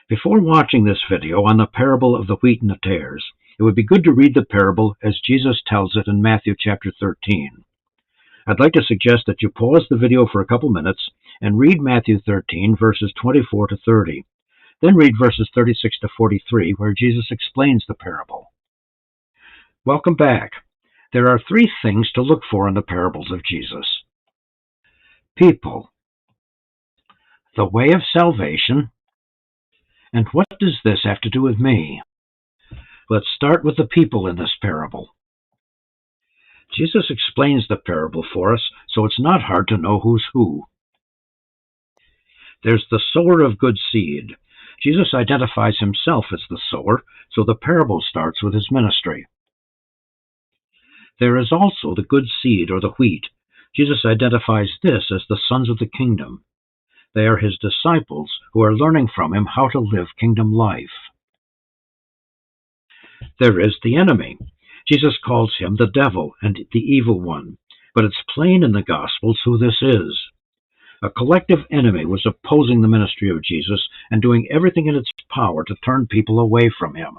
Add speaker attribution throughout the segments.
Speaker 1: Before watching this video on the parable of the wheat and the tares, it would be good to read the parable as Jesus tells it in Matthew chapter 13. I'd like to suggest that you pause the video for a couple minutes and read Matthew 13, verses 24 to 30. Then read verses 36 to 43, where Jesus explains the parable. Welcome back. There are three things to look for in the parables of Jesus: people, the way of salvation, and what does this have to do with me? Let's start with the people in this parable. Jesus explains the parable for us, so it's not hard to know who's who. There's the sower of good seed. Jesus identifies himself as the sower, so the parable starts with his ministry. There is also the good seed, or the wheat. Jesus identifies this as the sons of the kingdom. They are his disciples who are learning from him how to live kingdom life. There is the enemy. Jesus calls him the devil and the evil one, but it's plain in the Gospels who this is. A collective enemy was opposing the ministry of Jesus and doing everything in its power to turn people away from him.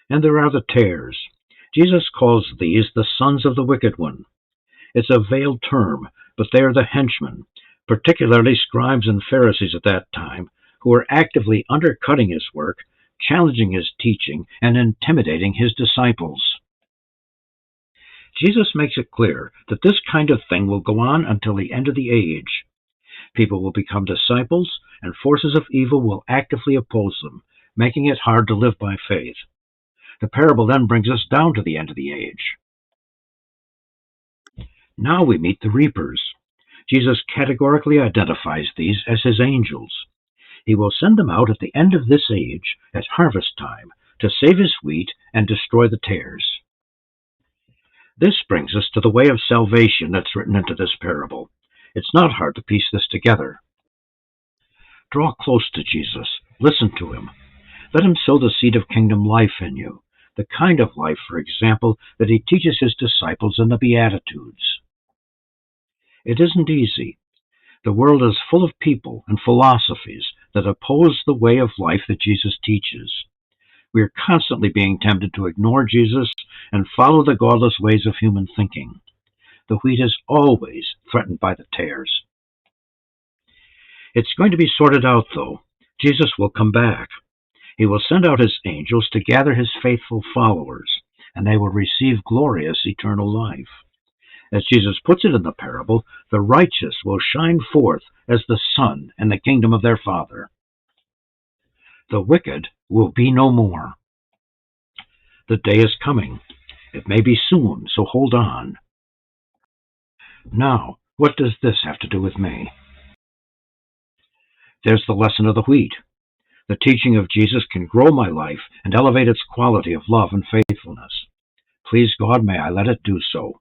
Speaker 1: And there are the tares. Jesus calls these the sons of the wicked one. It's a veiled term, but they are the henchmen, particularly scribes and Pharisees at that time, who were actively undercutting his work, challenging his teaching, and intimidating his disciples. Jesus makes it clear that this kind of thing will go on until the end of the age. People will become disciples, and forces of evil will actively oppose them, making it hard to live by faith. The parable then brings us down to the end of the age. Now we meet the reapers. Jesus categorically identifies these as his angels. He will send them out at the end of this age, at harvest time, to save his wheat and destroy the tares. This brings us to the way of salvation that's written into this parable. It's not hard to piece this together. Draw close to Jesus. Listen to him. Let him sow the seed of kingdom life in you, the kind of life, for example, that he teaches his disciples in the Beatitudes. It isn't easy. The world is full of people and philosophies that oppose the way of life that Jesus teaches. We are constantly being tempted to ignore Jesus and follow the godless ways of human thinking. The wheat is always threatened by the tares. It's going to be sorted out, though. Jesus will come back. He will send out his angels to gather his faithful followers, and they will receive glorious eternal life. As Jesus puts it in the parable, the righteous will shine forth as the sun in the kingdom of their Father. The wicked will be no more. The day is coming. It may be soon, so hold on. Now, what does this have to do with me? There's the lesson of the wheat. The teaching of Jesus can grow my life and elevate its quality of love and faithfulness. Please God, may I let it do so.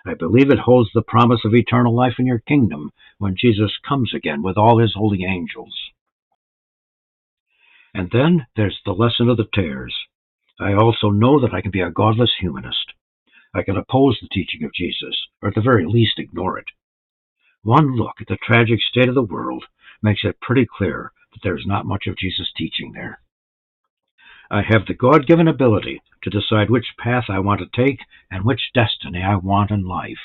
Speaker 1: I believe it holds the promise of eternal life in your kingdom when Jesus comes again with all his holy angels. And then there's the lesson of the tares. I also know that I can be a godless humanist. I can oppose the teaching of Jesus, or at the very least ignore it. One look at the tragic state of the world makes it pretty clear that there's not much of Jesus' teaching there. I have the God-given ability to decide which path I want to take and which destiny I want in life.